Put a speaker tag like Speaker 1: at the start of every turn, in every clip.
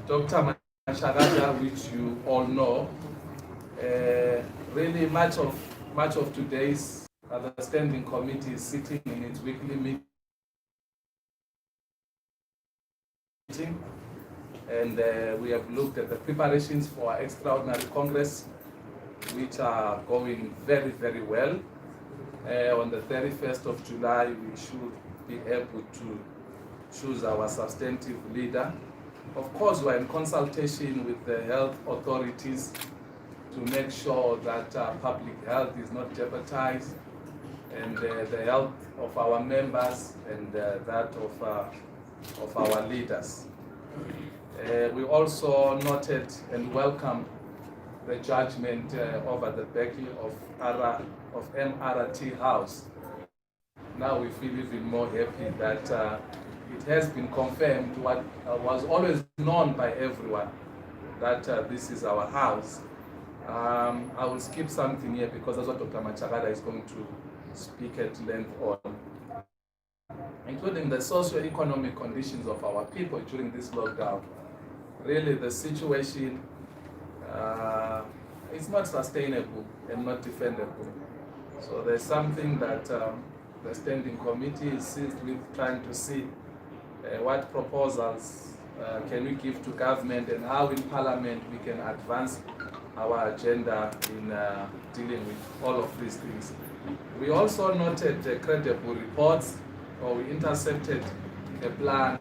Speaker 1: Dr. Mashagada, which you all know, really much of today's the standing committee is sitting in its weekly meeting, and we have looked at the preparations for our extraordinary Congress, which are going very, very well. On the 31st of July, we should be able to choose our substantive leader. Of course, we're in consultation with the health authorities to make sure that public health is not jeopardized, and the health of our members and that of our leaders. We also noted and welcomed the judgment over the backing of MRT House. Now we feel even more happy that it has been confirmed what was always known by everyone, that this is our house. I will skip something here because that's what Dr. Machagada is going to speak at length on, including the socio-economic conditions of our people during this lockdown. Really, the situation is not sustainable and not defendable. So there's something that the standing committee is seized with, trying to see what proposals can we give to government and how in Parliament we can advance our agenda in dealing with all of these things. We also noted credible reports, or we intercepted a plan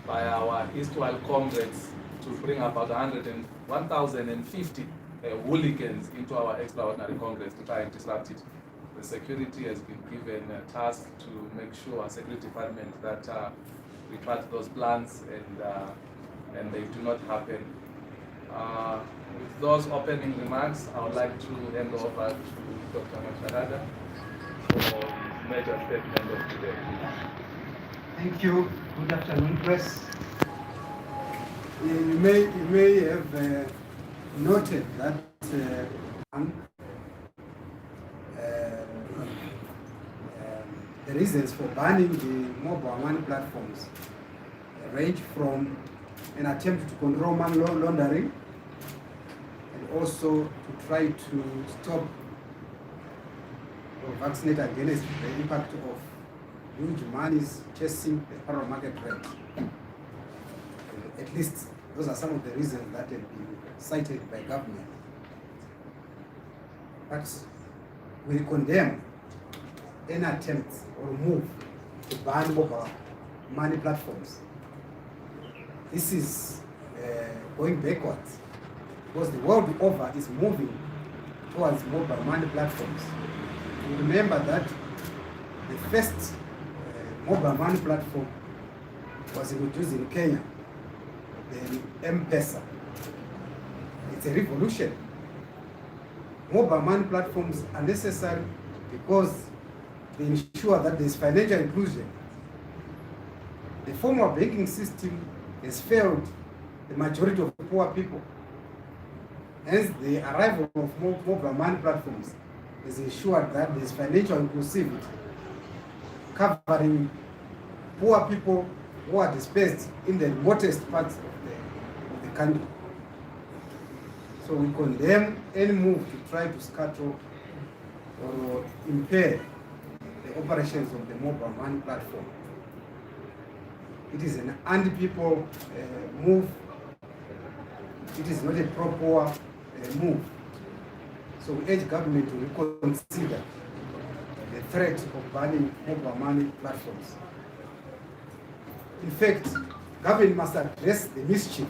Speaker 1: by our Eastwell comrades to bring about 1,050 hooligans into our extraordinary Congress to try and disrupt it. The security has been given a task to make sure, our security department, that we track those plans and they do not happen. With those opening remarks, I would like to hand over to Dr. Mashagada for his major statement of today.
Speaker 2: Thank you. Good afternoon, press. You may have noted that the reasons for banning the mobile money platforms range from an attempt to control money laundering and also to try to stop or vaccinate against the impact of huge monies chasing the parallel market rate. At least those are some of the reasons that have been cited by government. But we condemn any attempt or move to ban mobile money platforms. This is going backwards because the world over is moving towards mobile money platforms. You remember that the first mobile money platform was introduced in Kenya, the M-Pesa. It's a revolution. Mobile money platforms are necessary because they ensure that there is financial inclusion. The formal banking system has failed the majority of poor people. Hence, the arrival of mobile money platforms has ensured that there is financial inclusivity, covering poor people who are dispersed in the remotest parts of the country. So we condemn any move to try to scuttle or impair the operations of the mobile money platform. It is an anti-people move. It is not a pro-poor move. So we urge government to reconsider the threat of banning mobile money platforms. In fact, government must address the mischief.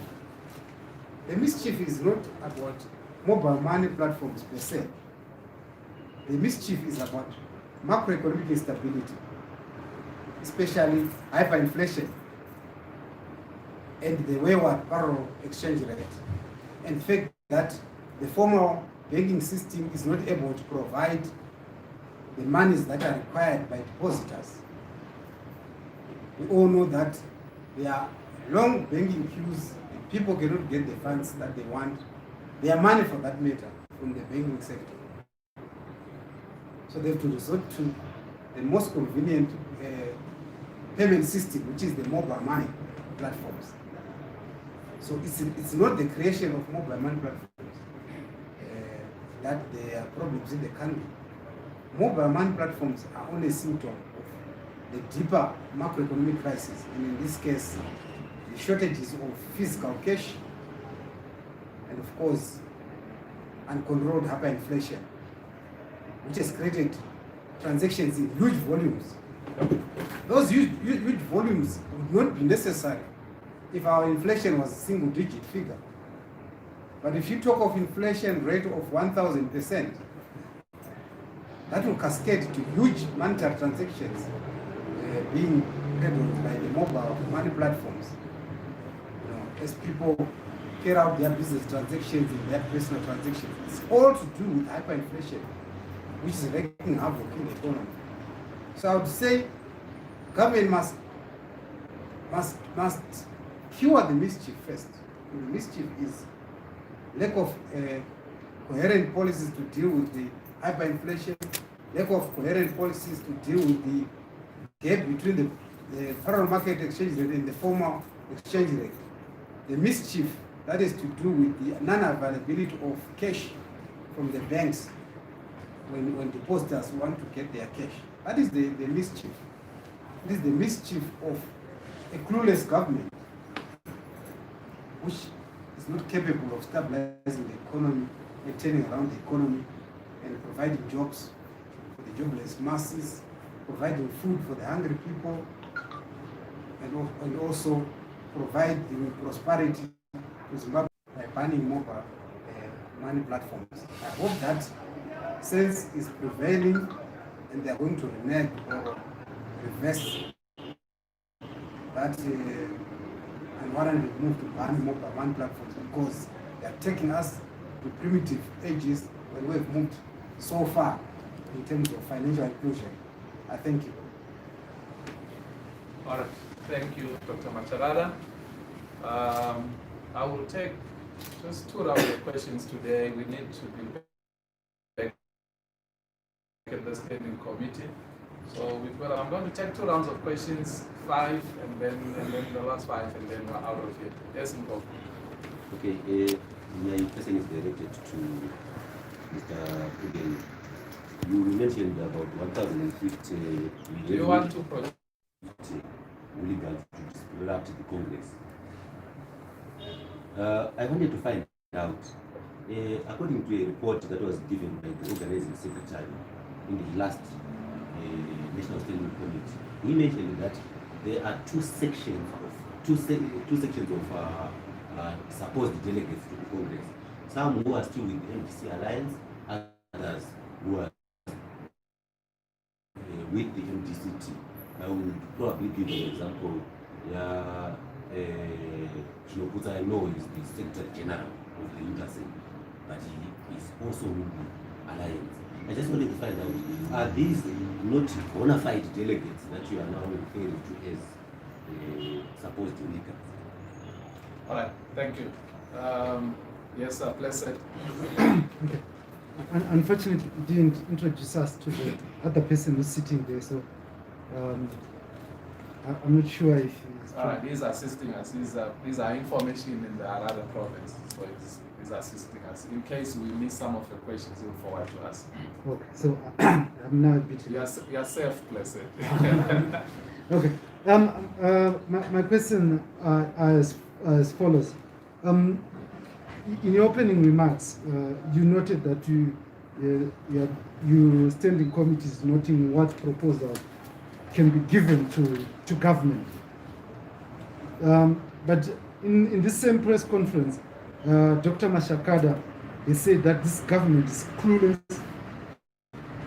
Speaker 2: The mischief is not about mobile money platforms per se. The mischief is about macroeconomic instability, especially hyperinflation and the wayward parallel exchange rate, and the fact that the formal banking system is not able to provide the monies that are required by depositors. We all know that there are long banking queues and people cannot get the funds that they want, their money for that matter, from the banking sector. So they have to resort to the most convenient payment system, which is the mobile money platforms. So it's not the creation of mobile money platforms that there are problems in the country. Mobile money platforms are only a symptom of the deeper macroeconomic crisis, and in this case, the shortages of physical cash, and of course, uncontrolled hyperinflation, which has created transactions in huge volumes. Those huge volumes would not be necessary if our inflation was a single-digit figure. But if you talk of inflation rate of 1,000%, that will cascade to huge monetary transactions being handled by the mobile money platforms. As people carry out their business transactions and their personal transactions, it's all to do with hyperinflation, which is wreaking havoc in the economy. So I would say government must cure the mischief first. The mischief is lack of coherent policies to deal with the hyperinflation, lack of coherent policies to deal with the gap between the parallel market exchange rate and the formal exchange rate. The mischief that is to do with the non-availability of cash from the banks when depositors want to get their cash. That is the mischief. It is the mischief of a clueless government which is not capable of stabilizing the economy, turning around the economy, and providing jobs for the jobless masses, providing food for the hungry people, and also providing prosperity to Zimbabwe by banning mobile money platforms. I hope that sense is prevailing and they are going to renege or reverse that unwarranted move to ban mobile money platforms, because they are taking us to primitive ages when we have moved so far in terms of financial inclusion. I thank you.
Speaker 1: All right. Thank you, Dr. Macharada. I will take just 2 rounds of questions today. We need to be back in the standing committee. So I'm going to take 2 rounds of questions, 5, and then the last 5, and then we're out of here. Yes, Ngo.
Speaker 3: Okay. My question is directed to Mr. Khupe. You mentioned about 1,050.
Speaker 1: Do you want to project?
Speaker 3: Illegal to disrupt the Congress. I wanted to find out, according to a report that was given by the organizing secretary in the last National Standing Committee, he mentioned that there are two sections of supposed delegates to the Congress. Some who are still with the MDC alliance, others who are with the MDCT. I would probably give an example. I know is the Secretary General of the UNICEF, but he is also with the alliance. I just wanted to find out, are these not bona fide delegates that you are now referring to as supposed delegates?
Speaker 1: All right, thank you. Yes, sir, Blessed.
Speaker 4: Okay. Unfortunately, it didn't introduce us to the other person who's sitting there, so I'm not sure if he's...
Speaker 1: All right, he's assisting us. These are information in the Arada province, so he's assisting us. In case we miss some of the questions, he'll forward to us.
Speaker 4: Okay, so I'm now a bit...
Speaker 1: You're safe, Blessed.
Speaker 4: Okay. My question are as follows. In your opening remarks, you noted that you standing committees noting what proposal can be given to government. But in this same press conference, Dr. Mashakada has said that this government is clueless.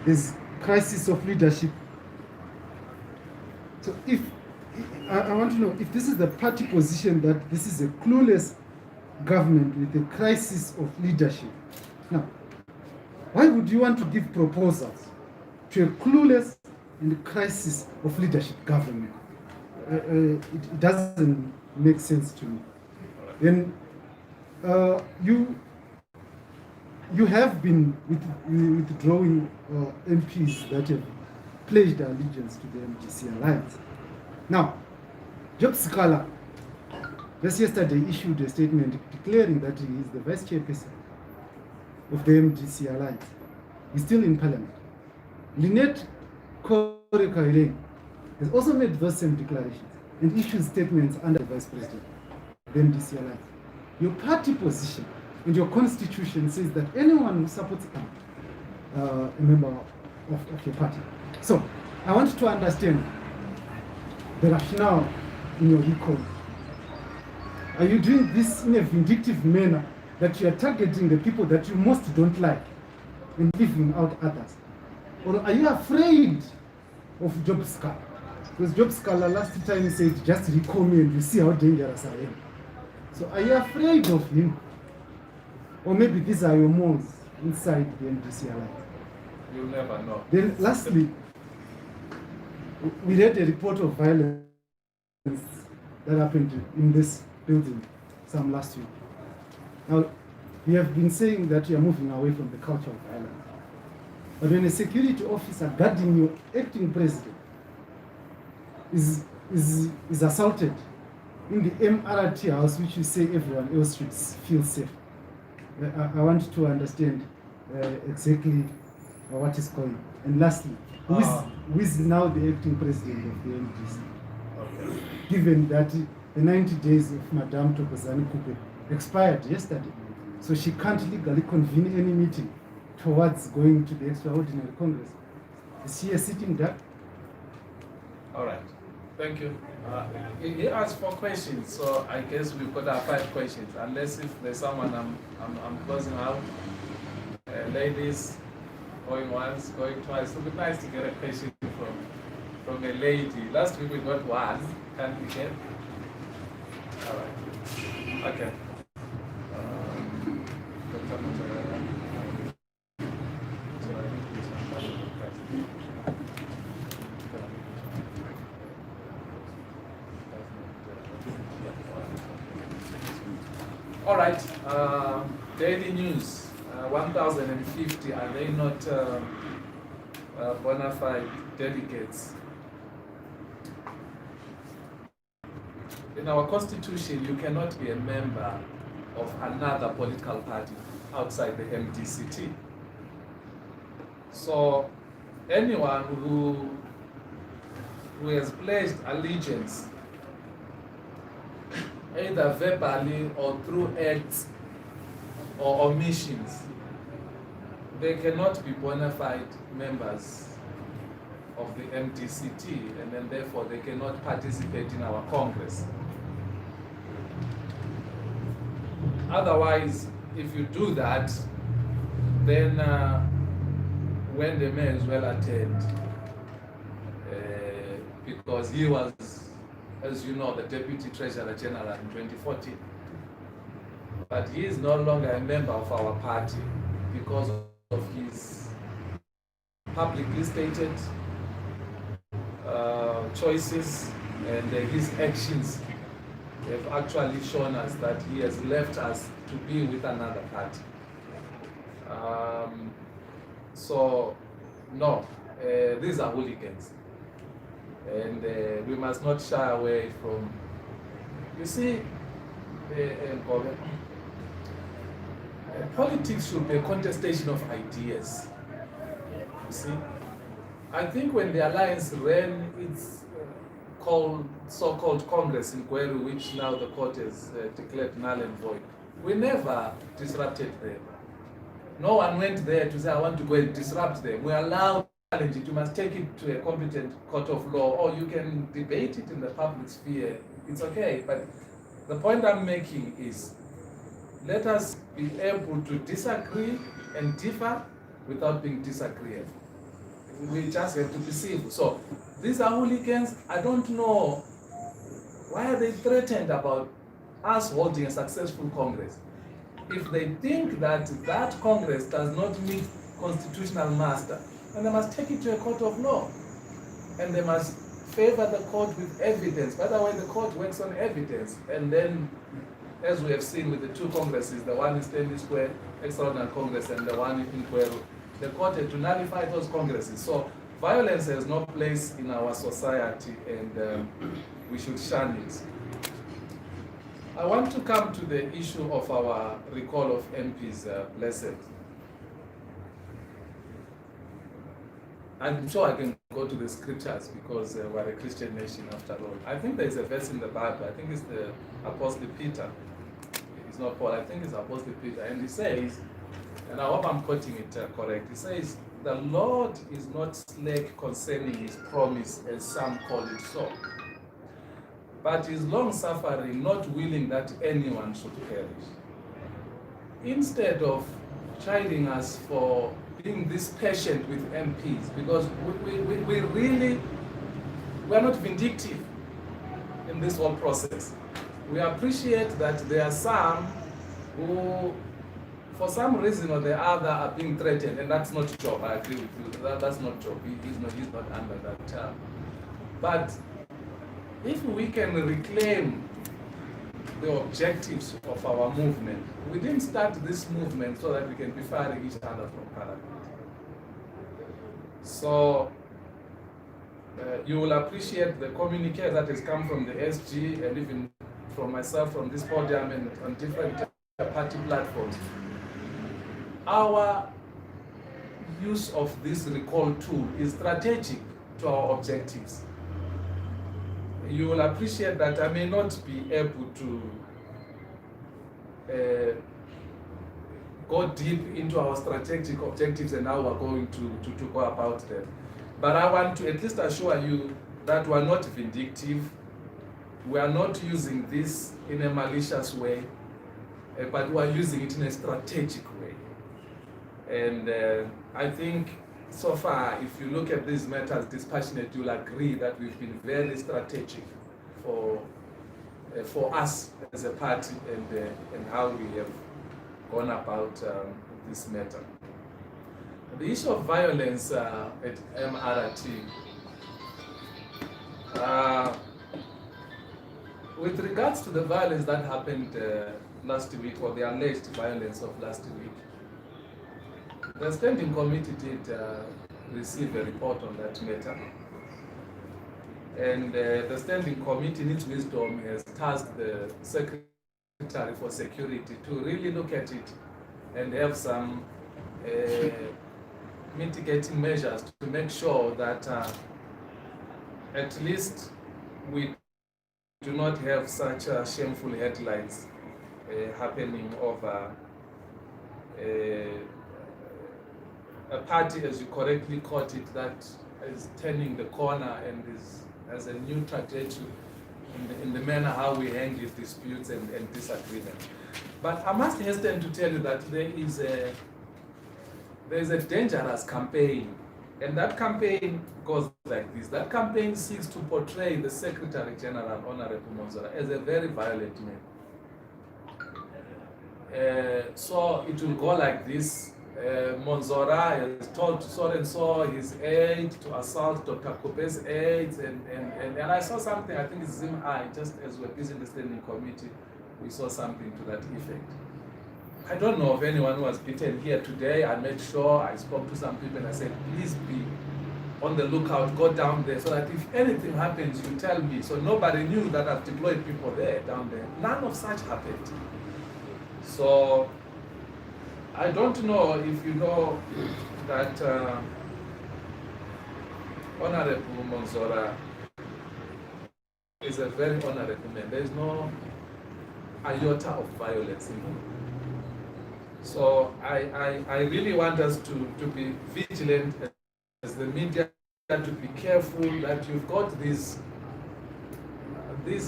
Speaker 4: There's crisis of leadership. So I want to know if this is the party position that this is a clueless government with a crisis of leadership. Now, why would you want to give proposals to a clueless and crisis of leadership government? It doesn't make sense to me. Then you have been withdrawing MPs that have pledged allegiance to the MDC alliance. Now, Job Sikala just yesterday issued a statement declaring that he is the vice chairperson of the MDC Alliance. He's still in parliament. Lynette Koreka has also made those same declarations and issued statements under the vice president of the MDC Alliance. Your party position and your constitution says that anyone who supports a member of your party. So, I want to understand the rationale in your recall. Are you doing this in a vindictive manner that you are targeting the people that you most don't like and leaving out others? Or are you afraid of Job Sikala? Because Job Sikala last time said, just recall me and you see how dangerous I am. So are you afraid of him? Or maybe these are your moles inside the MDC Alliance?
Speaker 1: You'll never know.
Speaker 4: Then lastly, we read a report of violence that happened in this building some last week. Now, we have been saying that we are moving away from the culture of violence. But when a security officer guarding your acting president is assaulted in the MRT house, which you say everyone else should feel safe, I want to understand exactly what is going on. And lastly, who is now the acting president of the MDC?
Speaker 1: Okay.
Speaker 4: Given that the 90 days of Madame Zanu-PF expired yesterday, so she can't legally convene any meeting towards going to the extraordinary Congress. Is she a sitting duck?
Speaker 1: All right. Thank you. He asked for questions, so I guess we've got our 5 questions. Unless if there's someone I'm closing out. Ladies, going once, going twice. It would be nice to get a question from a lady. Last week we got one. Can't we get? All right. Okay. All right, daily news, 1,050, are they not bona fide delegates? In our constitution, you cannot be a member of another political party outside the MDCT. So anyone who has pledged allegiance either verbally or through acts or omissions, they cannot be bona fide members of the MDCT, and then therefore they cannot participate in our Congress. Otherwise, if you do that, then when they may as well attend, because he was, as you know, the Deputy Treasurer General in 2014. But he is no longer a member of our party because of his publicly stated choices and his actions have actually shown us that he has left us to be with another party. So, no, these are hooligans. And we must not shy away from, you see, politics should be a contestation of ideas. You see, I think when the Alliance ran its so-called Congress in Gweru, which now the court has declared null and void, we never disrupted them. No one went there to say, I want to go and disrupt them. We allowed challenge it. You must take it to a competent court of law, or you can debate it in the public sphere. It's okay, but the point I'm making is, let us be able to disagree and differ without being disagreeable. We just have to be civil. So these are hooligans. I don't know why are they threatened about us holding a successful Congress. If they think that that Congress does not meet constitutional muster, then they must take it to a court of law. And they must favor the court with evidence. By the way, the court works on evidence. And then, as we have seen with the 2 congresses, the one in Stanley Square, Extraordinary Congress, and the one in Khupe, the court had to nullify those congresses. So Violence has no place in our society, and we should shun it. I want to come to the issue of our recall of MPs, Blessed. I'm sure I can go to the scriptures because we're a Christian nation after all. I think there is a verse in the Bible, I think it's the Apostle Peter. It's not Paul, I think it's Apostle Peter. And he says, and I hope I'm quoting it correct, he says, "The Lord is not slack concerning his promise, as some call it so, but is long-suffering, not willing that anyone should perish." Instead of chiding us for being this patient with MPs, because we really, we're not vindictive in this whole process. We appreciate that there are some who, for some reason or the other, are being threatened, and that's not job. I agree with you. That's not job. He's not under that term. But if we can reclaim the objectives of our movement, we didn't start this movement so that we can be firing each other from Parliament. So you will appreciate the communique that has come from the SG and even from myself from this podium and on different party platforms. Our use of this recall tool is strategic to our objectives. You will appreciate that I may not be able to go deep into our strategic objectives and how we're going to go about them. But I want to at least assure you that we're not vindictive. We are not using this in a malicious way, but we're using it in a strategic way. And I think so far, if you look at these matters dispassionate, you'll agree that we've been very strategic for us as a party and how we have gone about this matter. The issue of violence at MRT, with regards to the violence that happened last week, or the alleged violence of last week, the Standing Committee did receive a report on that matter. And the Standing Committee, in its wisdom, has tasked the Secretary for Security to really look at it and have some mitigating measures to make sure that at least we do not have such shameful headlines happening over a party, as you correctly caught it, that is turning the corner and has a new trajectory in the manner how we handle disputes and disagreements. But I must hasten to tell you that there is a dangerous campaign, and that campaign goes like this. That campaign seeks to portray the Secretary General, Honorable Monzora, as a very violent man. So it will go like this. Monzora has told so and so his aide to assault Dr. Khupe's aides, and I saw something, I think it's Zim-I, just as we're busy in the Standing Committee, we saw something to that effect. I don't know of anyone who was beaten here today. I made sure I spoke to some people and I said, please be on the lookout, go down there, so that if anything happens, you tell me. So nobody knew that I've deployed people there, down there. None of such happened. So I don't know if you know that Honorable Monzora is a very honorable man. There is no iota of violence in him. So I really want us to be vigilant as the media, to be careful that you've got these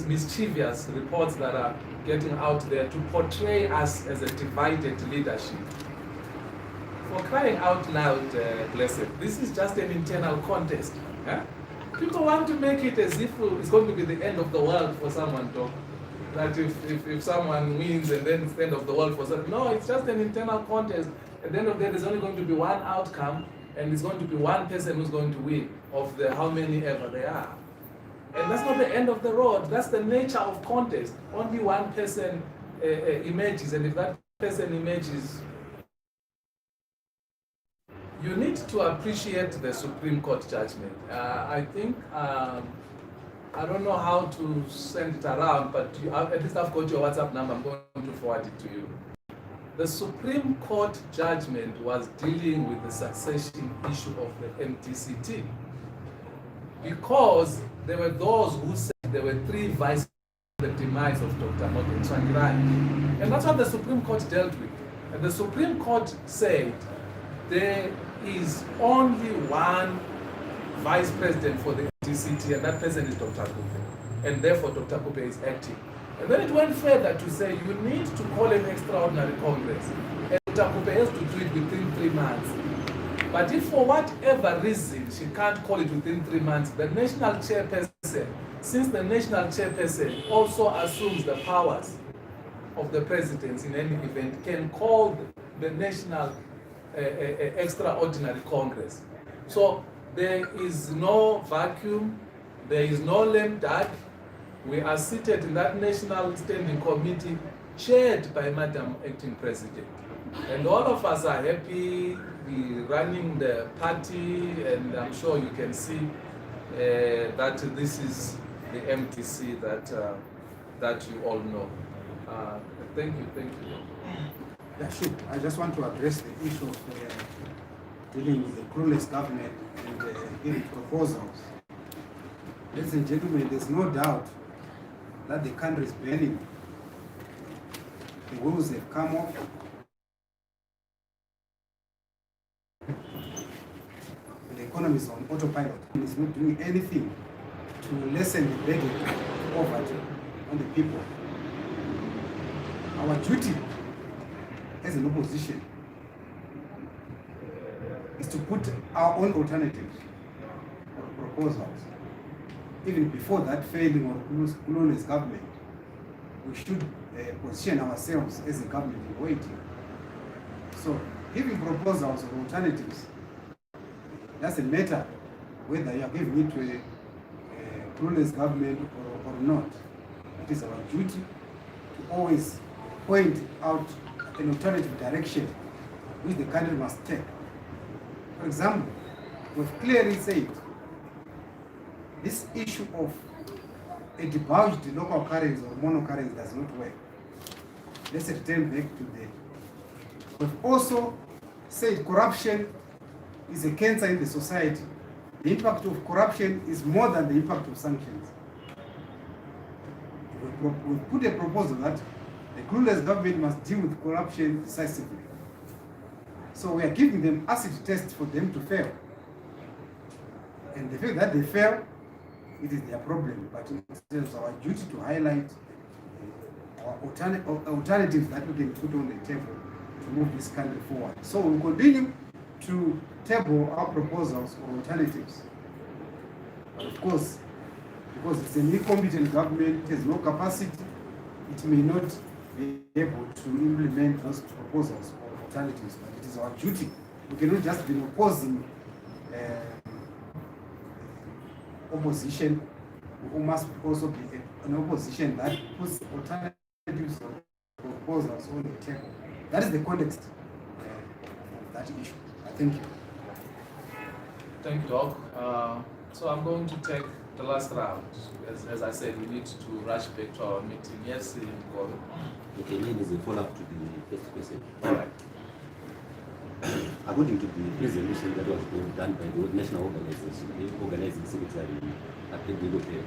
Speaker 1: mischievous reports that are getting out there to portray us as a divided leadership. For crying out loud, Blessed, this is just an internal contest. Huh? People want to make it as if it's going to be the end of the world for someone to, that if someone wins and then it's the end of the world for someone. No, it's just an internal contest. At the end of the day, there's only going to be one outcome, and it's going to be one person who's going to win of the how many ever they are. And that's not the end of the road. That's the nature of contest. Only one person emerges, and if that person emerges, you need to appreciate the Supreme Court judgment. I think, I don't know how to send it around, but at least I've got your WhatsApp number. I'm going to forward it to you. The Supreme Court judgment was dealing with the succession issue of the MTCT, because there were those who said there were 3 vice the demise of Dr. Morgan Tsvangirai. And that's what the Supreme Court dealt with. And the Supreme Court said there is only one vice president for the MTCT, and that person is Dr. Khupe. And therefore Dr. Khupe is acting. And then it went further to say you need to call an extraordinary Congress. And Dr. Khupe has to do it within 3 months. But if for whatever reason she can't call it within 3 months, the national chairperson, since the national chairperson also assumes the powers of the president in any event, can call the national extraordinary Congress. So there is no vacuum, there is no lame duck. We are seated in that national standing committee chaired by Madam Acting President. And all of us are happy, we running the party, and I'm sure you can see that this is the MTC that you all know. Thank you.
Speaker 2: Yeah, sure. I just want to address the issue of dealing with the clueless government and giving proposals. Ladies and gentlemen, there's no doubt that the country is burning. The wheels have come off. The economy is on autopilot. It is not doing anything to lessen the burden of poverty on the people. Our duty as an opposition is to put our own alternatives or proposals. Even before that failing or clueless government, we should position ourselves as a government in waiting. So giving proposals or alternatives doesn't matter whether you are giving it to a clueless government or not. It is our duty to always point out an alternative direction which the country must take. For example, we've clearly said this issue of a debauched local currency or monocurrency does not work. Let's return back to that. We've also said corruption is a cancer in the society. The impact of corruption is more than the impact of sanctions. We put a proposal that the clueless government must deal with corruption decisively. So we are giving them acid tests for them to fail. And the fact that they fail, it is their problem. But it is our duty to highlight our alternatives that we can put on the table to move this country forward. So we continue to table our proposals or alternatives. But of course, because it's an incompetent government, it has no capacity, it may not be able to implement those proposals or alternatives, but it is our duty. We cannot just be opposing opposition. We must also be an opposition that puts alternatives or proposals on the table. That is the context of that issue. Thank you.
Speaker 1: Thank you, Doc. So I'm going to take the last round. As I said, we need to rush back to our meeting. Yes, go.
Speaker 3: Okay, mine is a follow-up to the first question.
Speaker 1: All right.
Speaker 3: According to the resolution that was done by the National Organizing Secretary at the Delegate,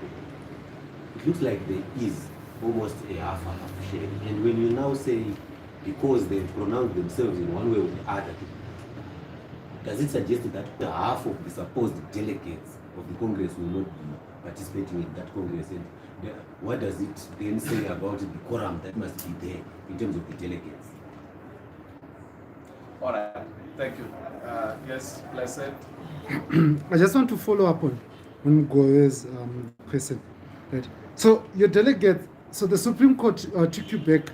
Speaker 3: it looks like there is almost a half share. And when you now say because they pronounce themselves in one way or the other, does it suggest that the half of the supposed delegates of the Congress will not be participating in that Congress? And what does it then say about the quorum that must be there in terms of the delegates?
Speaker 1: All right. Thank you. Yes, Blessed.
Speaker 4: I just want to follow up on Ngoe's question. Right. So your delegate, so the Supreme Court took you back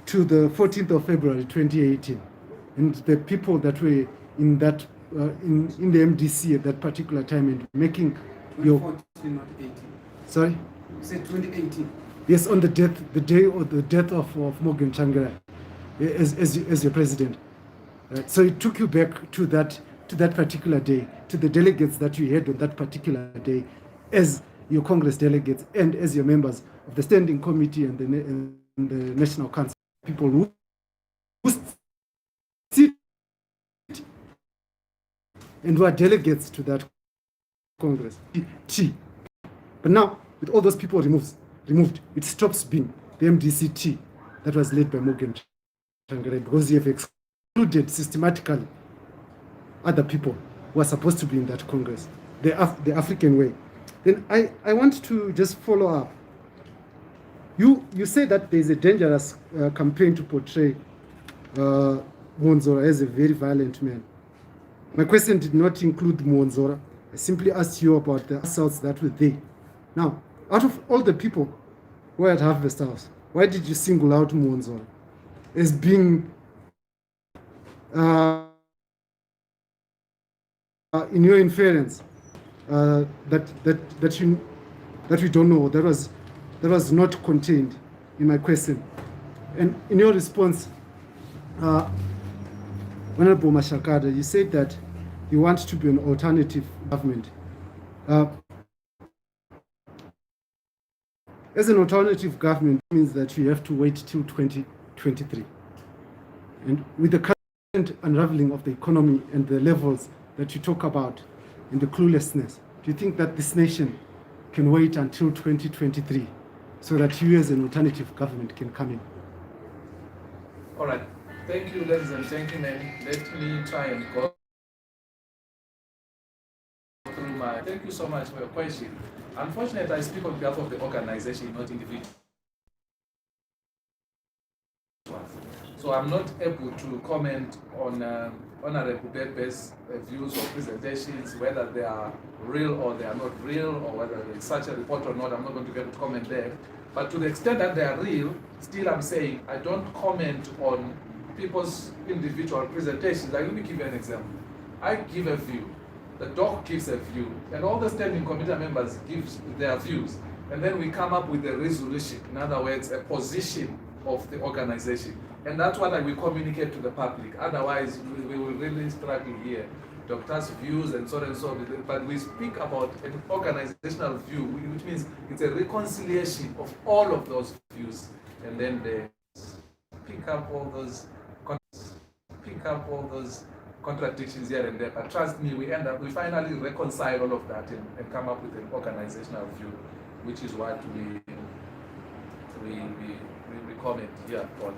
Speaker 4: to the 14th of February 2018, and the people that were in that in the MDC at that particular time and making
Speaker 2: 2014, not 18.
Speaker 4: Sorry?
Speaker 2: You said 2018.
Speaker 4: Yes, on the day of the death of Morgan Tsvangirai as your president. Right. So it took you back to that to that particular day, to the delegates that you had on that particular day as your Congress delegates and as your members of the Standing Committee and the National Council, people who sit and who are delegates to that Congress. But now, with all those people removed, it stops being the MDCT that was led by Morgan Tsvangirai, because you have excluded systematically other people who are supposed to be in that Congress, the African way. Then I want to just follow up. You say that there is a dangerous campaign to portray Mwonzora as a very violent man. My question did not include Mwonzora. I simply asked you about the assaults that were there. Now, out of all the people who were at Harvest House, why did you single out Mwonzora as being in your inference that we don't know, that was not contained in my question? And in your response, Honorable Mashakada, you said that you want to be an alternative government. As an alternative government means that you have to wait till 2023. And with the current unraveling of the economy and the levels that you talk about and the cluelessness, do you think that this nation can wait until 2023 so that you as an alternative government can come in?
Speaker 1: All right. Thank you, ladies and gentlemen. Let me try and go through my... Thank you so much for your question. Unfortunately, I speak on behalf of the organization, not individual. So I'm not able to comment on Honorable Bebe's views or presentations, whether they are real or they are not real, or whether there's such a report or not. I'm not going to be able to comment there. But to the extent that they are real, still I'm saying I don't comment on people's individual presentations. Like, let me give you an example. I give a view, the doc gives a view, and all the standing committee members give their views. And then we come up with a resolution, in other words, a position of the organization. And that's what we communicate to the public. Otherwise, we will really struggle here. Doctors' views and so on and so on. But we speak about an organizational view, which means it's a reconciliation of all of those views. And then they pick up all those contradictions here and there. But trust me, we finally reconcile all of that and come up with an organizational view, which is what we comment here on.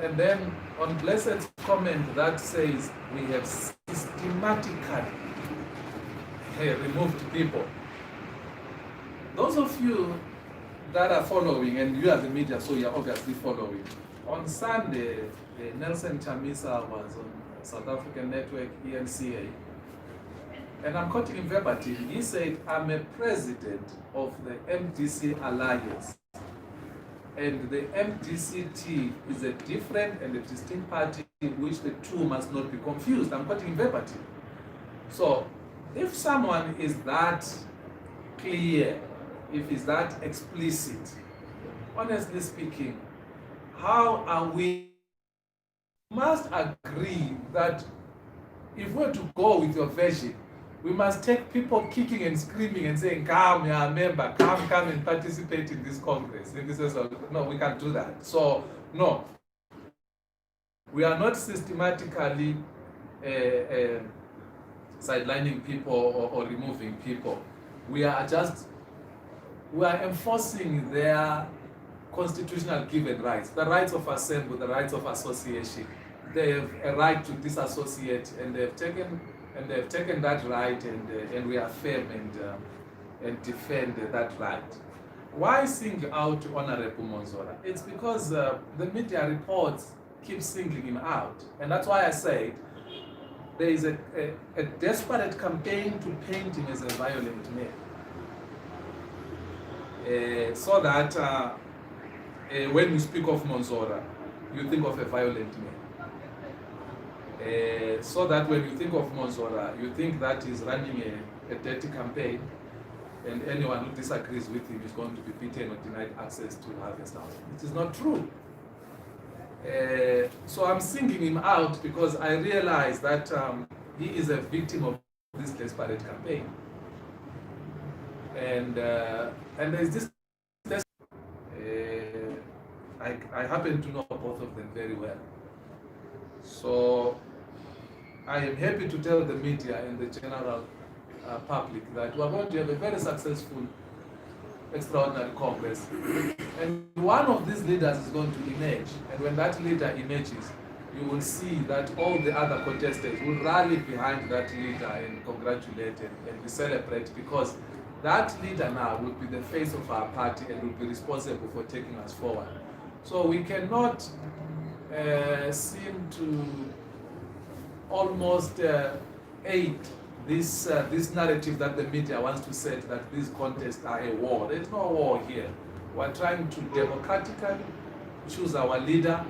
Speaker 1: And then on Blessed's comment that says we have systematically removed people. Those of you that are following, and you are the media, so you're obviously following. On Sunday, Nelson Chamisa was on South African network, ENCA. And I'm quoting him verbatim. He said, I'm a president of the MDC Alliance. And the MDCT is a different and a distinct party in which the two must not be confused. I'm quoting verbatim. So, if someone is that clear, if it's that explicit, honestly speaking, how are we? Must agree that if we're to go with your version, we must take people kicking and screaming and saying, come, you're a member, come and participate in this Congress. And this is, no, we can't do that. So, no. We are not systematically sidelining people or removing people. We are enforcing their constitutional given rights, the rights of assembly, the rights of association. They have a right to disassociate, and they've taken that right, and we affirm and defend that right. Why single out Honorable Mwonzora? It's because the media reports keep singling him out, and that's why I say there is a desperate campaign to paint him as a violent man, so that when you speak of Mwonzora, you think of a violent man. So that when you think of Mwonzora, you think that he's running a dirty campaign, and anyone who disagrees with him is going to be beaten or denied access to Harvest House. It is not true. So I'm singling him out because I realize that he is a victim of this desperate campaign. And there's this, I happen to know both of them very well. So I am happy to tell the media and the general public that we are going to have a very successful extraordinary Congress. And one of these leaders is going to emerge. And when that leader emerges, you will see that all the other contestants will rally behind that leader and congratulate and we celebrate, because that leader now will be the face of our party and will be responsible for taking us forward. So we cannot seem to almost aid this narrative that the media wants to set, that these contests are a war. There is no war here. We're trying to democratically choose our leader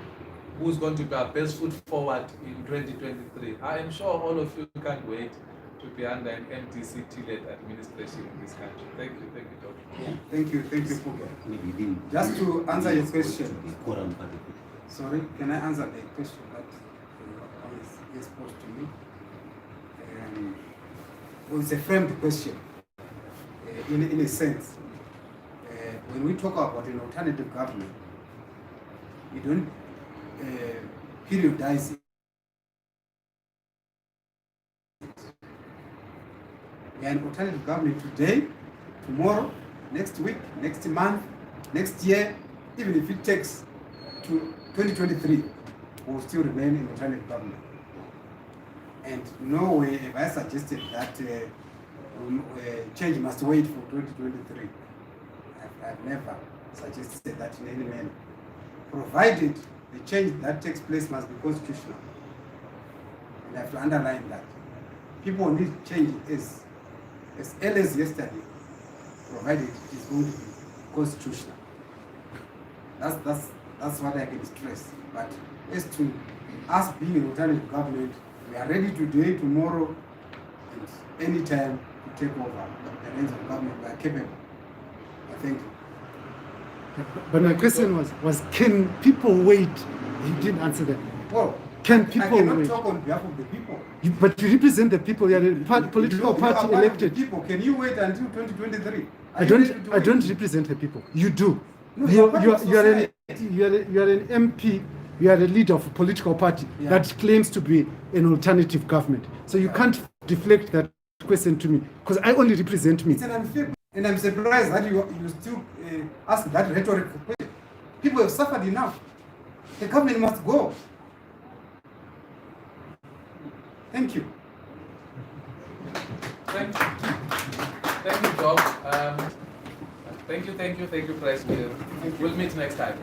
Speaker 1: who's going to be our best foot forward in 2023. I am sure all of you can't wait to be under an MTC-led administration in this country. Thank you, Doctor.
Speaker 2: Yeah. Thank you, Khupe.
Speaker 3: Maybe
Speaker 2: Just to answer your question.
Speaker 3: the quorum party.
Speaker 2: Sorry, can I answer the question that is posed to me? Well, it's a framed question. In a sense, when we talk about an alternative government, we don't periodize it. We are an alternative government today, tomorrow, next week, next month, next year. Even if it takes to 2023, we will still remain in alternative government. And no way have I suggested that change must wait for 2023. I've never suggested that in any manner. Provided the change that takes place must be constitutional. And I have to underline that. People need change as early as yesterday, provided it is going to be constitutional. That's what I can stress. But as to us being an alternative government, we are ready today, tomorrow, and any time to take over the reins of government. We are capable. I thank you.
Speaker 4: But my question was can people wait? You didn't answer that.
Speaker 2: Well,
Speaker 4: Can
Speaker 2: I
Speaker 4: people
Speaker 2: cannot
Speaker 4: wait?
Speaker 2: talk on behalf of the people.
Speaker 4: But you represent the people. You are a political
Speaker 2: You are
Speaker 4: party
Speaker 2: part of the
Speaker 4: elected.
Speaker 2: people. Can you wait until 2023?
Speaker 4: I don't represent the people. You do.
Speaker 2: No,
Speaker 4: you
Speaker 2: you're part of
Speaker 4: are an
Speaker 2: society.
Speaker 4: you are an MP. You are a leader of a political party that claims to be an alternative government. So you can't deflect that question to me because I only represent me.
Speaker 2: It's an unfair, and I'm surprised that you still ask that rhetorical question. People have suffered enough. The government must go. Thank you.
Speaker 1: Thank you, Doc. Thank you, President. We'll meet next time.